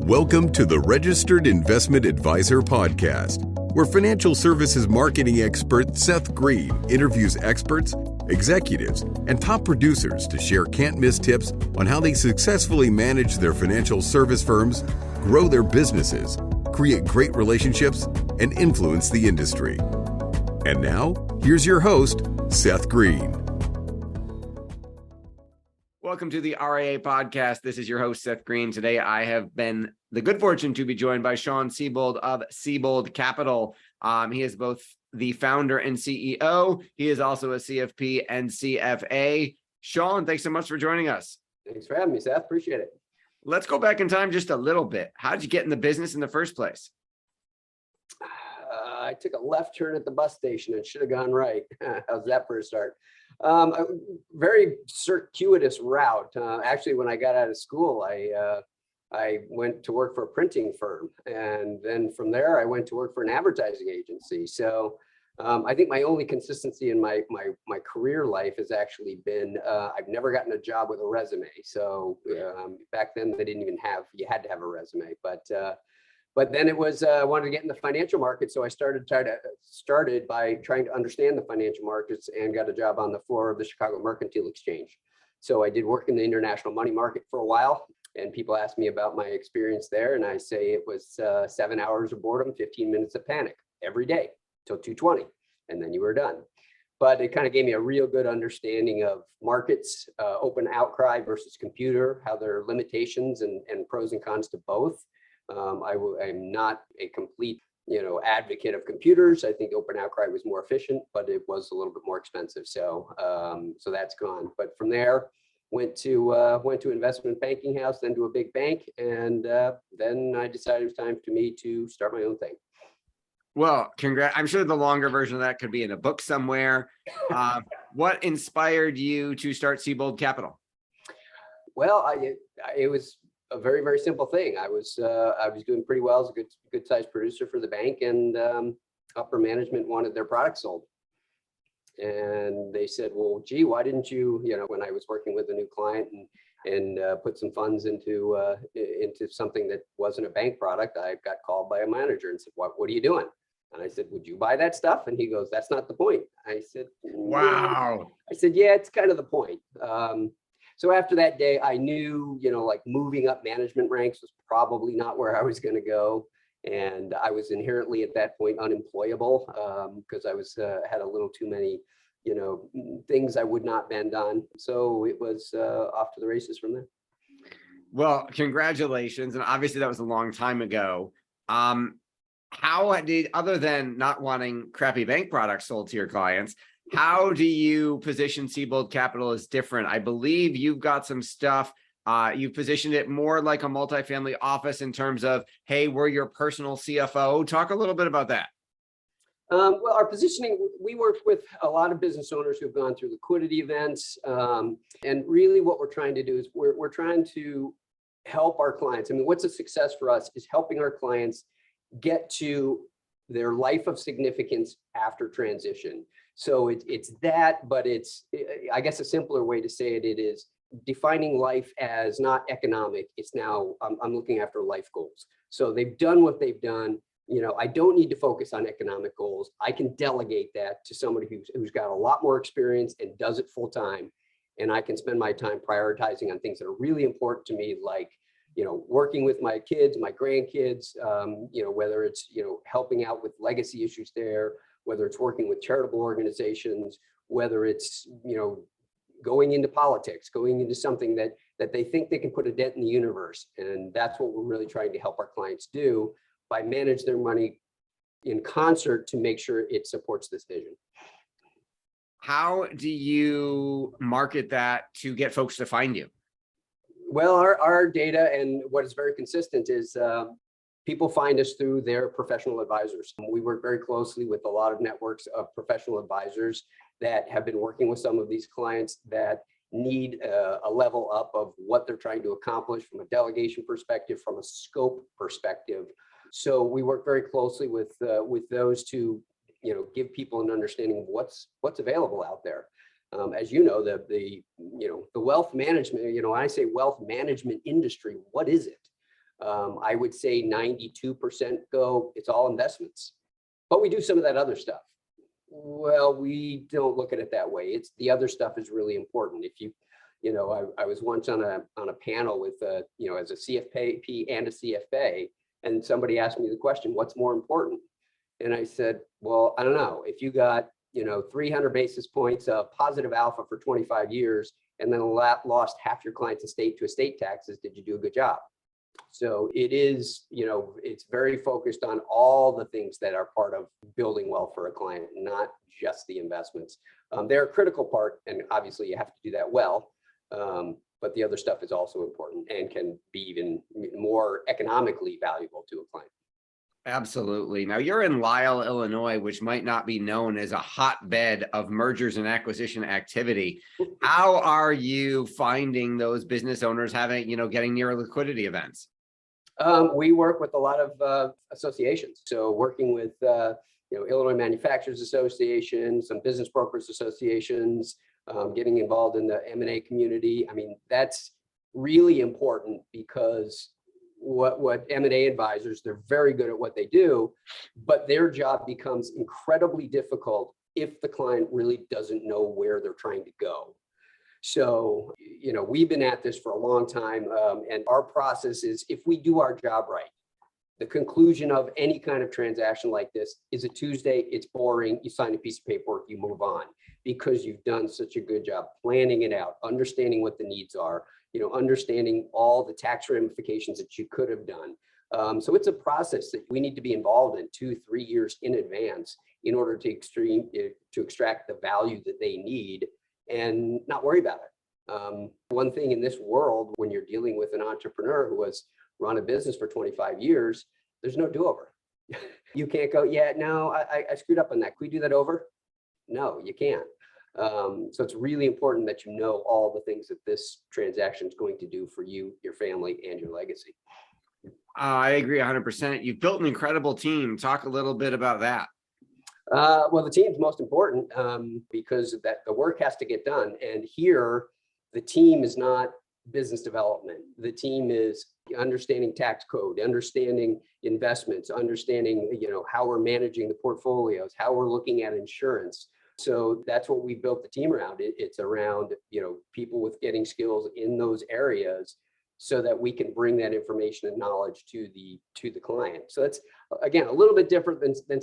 Welcome to the Registered Investment Advisor Podcast, where financial services marketing expert Seth Greene interviews experts, executives, and top producers to share can't-miss tips on how they successfully manage their financial service firms, grow their businesses, create great relationships, and influence the industry. And now, here's your host, Seth Greene. Welcome to the RIA podcast. This is your host, Seth Greene. Today, I have been the good fortune to be joined by Sean Sebold of Sebold Capital. He is both the founder and CEO. He is also a CFP and CFA. Sean, thanks so much for joining us. Thanks for having me, Seth. Appreciate it. Let's go back in time just a little bit. How did you get in the business in the first place? I took a left turn at the bus station and should have gone right. How's that for a start? A very circuitous route. Actually, when I got out of school, I went to work for a printing firm, and then from there, I went to work for an advertising agency. So I think my only consistency in my career life has actually been I've never gotten a job with a resume. So back then, they didn't even have, you had to have a resume, but then it was I wanted to get in the financial market, so I started by trying to understand the financial markets and got a job on the floor of the Chicago Mercantile Exchange. So I did work in the international money market for a while, and people ask me about my experience there, and I say it was 7 hours of boredom, 15 minutes of panic every day till 2:20, and then you were done. But it kind of gave me a real good understanding of markets, open outcry versus computer, how there are limitations and pros and cons to both. I'm not a complete, advocate of computers. I think open outcry was more efficient, but it was a little bit more expensive. So that's gone. But from there, went to investment banking house, then to a big bank, and then I decided it was time for me to start my own thing. Well, congrats. I'm sure the longer version of that could be in a book somewhere. What inspired you to start Sebold Capital? Well, it was a very, very simple thing. I was doing pretty well as a good sized producer for the bank, and upper management wanted their products sold. And they said, well, gee, why didn't you, when I was working with a new client and put some funds into something that wasn't a bank product, I got called by a manager and said, what are you doing? And I said, would you buy that stuff? And he goes, that's not the point. I said, wow. I said, yeah, it's kind of the point. So after that day, I knew, like moving up management ranks was probably not where I was going to go. And I was inherently at that point unemployable because I had a little too many, things I would not bend on. So it was off to the races from there. Well, congratulations. And obviously that was a long time ago. How did, other than not wanting crappy bank products sold to your clients, how do you position Sebold Capital as different? I believe you've got some stuff. You've positioned it more like a multifamily office in terms of, hey, we're your personal CFO. Talk a little bit about that. Well, our positioning, we work with a lot of business owners who've gone through liquidity events. And really what we're trying to do is we're trying to help our clients. I mean, what's a success for us is helping our clients get to their life of significance after transition. So it's that, but it's, I guess a simpler way to say it is defining life as not economic. It's now, I'm looking after life goals. So they've done what they've done. I don't need to focus on economic goals. I can delegate that to somebody who's got a lot more experience and does it full time. And I can spend my time prioritizing on things that are really important to me, like, working with my kids, my grandkids, whether it's, helping out with legacy issues there, whether it's working with charitable organizations, whether it's, going into politics, going into something that they think they can put a dent in the universe. And that's what we're really trying to help our clients do by manage their money in concert to make sure it supports this vision. How do you market that to get folks to find you? Well, our data and what is very consistent is people find us through their professional advisors. We work very closely with a lot of networks of professional advisors that have been working with some of these clients that need a level up of what they're trying to accomplish from a delegation perspective, from a scope perspective. So we work very closely with those to, give people an understanding of what's available out there. As you know, the wealth management, when I say wealth management industry, what is it? I would say 92% go, it's all investments, but we do some of that other stuff. Well, we don't look at it that way. It's the other stuff is really important. If I was once on a panel with as a CFP and a CFA, and somebody asked me the question, what's more important? And I said, well, I don't know. If you got 300 basis points of positive alpha for 25 years, and then lost half your client's estate to estate taxes, did you do a good job? So it is, it's very focused on all the things that are part of building wealth for a client, not just the investments. They're a critical part, and obviously you have to do that well. But the other stuff is also important and can be even more economically valuable to a client. Absolutely. Now you're in Lisle, Illinois, which might not be known as a hotbed of mergers and acquisition activity. How are you finding those business owners getting near liquidity events? We work with a lot of associations. So working with Illinois Manufacturers Association, some business brokers associations, getting involved in the M&A community. I mean, that's really important because what M&A advisors, they're very good at what they do, but their job becomes incredibly difficult if the client really doesn't know where they're trying to go. So, we've been at this for a long time, and our process is, if we do our job right, the conclusion of any kind of transaction like this is a Tuesday, it's boring, you sign a piece of paperwork, you move on, because you've done such a good job planning it out, understanding what the needs are, understanding all the tax ramifications that you could have done. So it's a process that we need to be involved in 2-3 years in advance in order to extract the value that they need and not worry about it. One thing in this world, when you're dealing with an entrepreneur who has run a business for 25 years, there's no do-over. You can't go, yeah, no, I screwed up on that. Can we do that over? No, you can't. So it's really important that you know all the things that this transaction is going to do for you, your family, and your legacy. I agree 100%. You've built an incredible team. Talk a little bit about that. Well, the team's most important because the work has to get done. And here, the team is not business development. The team is understanding tax code, understanding investments, understanding how we're managing the portfolios, how we're looking at insurance. So that's what we built the team around. It's around people with getting skills in those areas, so that we can bring that information and knowledge to the client. So that's, again, a little bit different than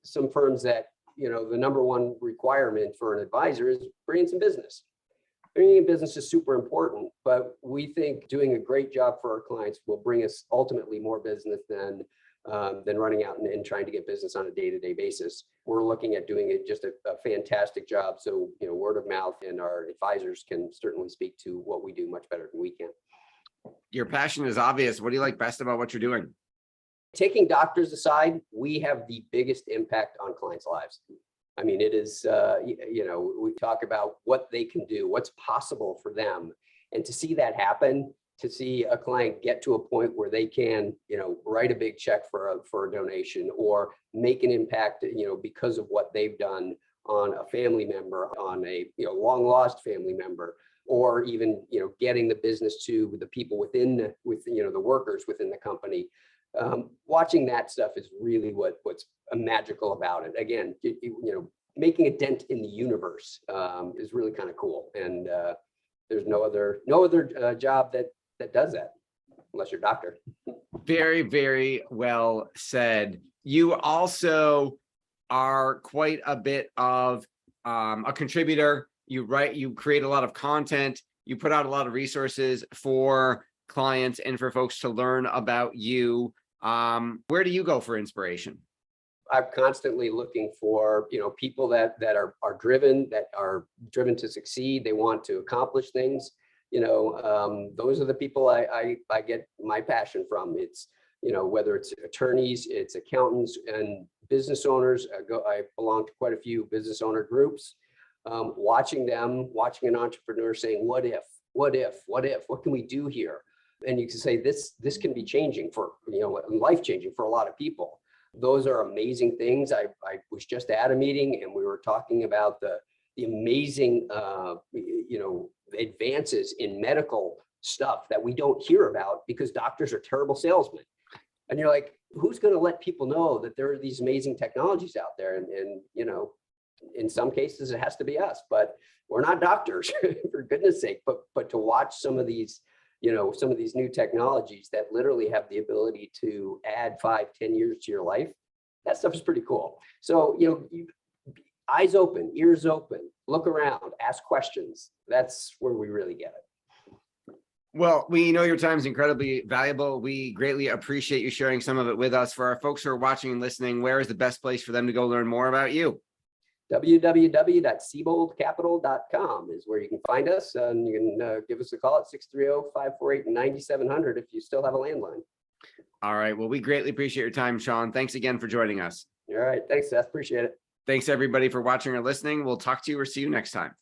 some firms that the number one requirement for an advisor is bringing some business. Bringing in business is super important, but we think doing a great job for our clients will bring us ultimately more business than running out and trying to get business on a day-to-day basis. We're looking at doing just a fantastic job. So, word of mouth, and our advisors can certainly speak to what we do much better than we can. Your passion is obvious. What do you like best about what you're doing? Taking doctors aside, we have the biggest impact on clients' lives. I mean, it is, we talk about what they can do, what's possible for them. And to see that happen, to see a client get to a point where they can, write a big check for a donation, or make an impact, because of what they've done on a family member, on a long lost family member, or even getting the business to the people within the workers within the company. Watching that stuff is really what's magical about it. Again, making a dent in the universe is really kind of cool, and there's no other job that does that, unless you're a doctor. Very, very well said. You also are quite a bit of a contributor. You write, you create a lot of content, you put out a lot of resources for clients and for folks to learn about you. Where do you go for inspiration? I'm constantly looking for, people that are driven to succeed. They want to accomplish things. Those are the people I get my passion from. It's, whether it's attorneys, it's accountants and business owners. I belong to quite a few business owner groups. Watching an entrepreneur saying, what can we do here? And you can say, this can be changing for, life changing for a lot of people. Those are amazing things. I was just at a meeting and we were talking about the amazing, advances in medical stuff that we don't hear about because doctors are terrible salesmen. And you're like, who's going to let people know that there are these amazing technologies out there? And you know, in some cases it has to be us, but we're not doctors for goodness sake. But to watch some of these, you know, some of these new technologies that literally have the ability to add 5-10 years to your life, that stuff is pretty cool. So, you know, eyes open, ears open, look around, ask questions. That's where we really get it. Well, we know your time is incredibly valuable. We greatly appreciate you sharing some of it with us. For our folks who are watching and listening, where is the best place for them to go learn more about you? www.seboldcapital.com is where you can find us, and you can give us a call at 630-548-9700 if you still have a landline. All right. Well, we greatly appreciate your time, Sean. Thanks again for joining us. All right. Thanks, Seth. Appreciate it. Thanks, everybody, for watching or listening. We'll talk to you or see you next time.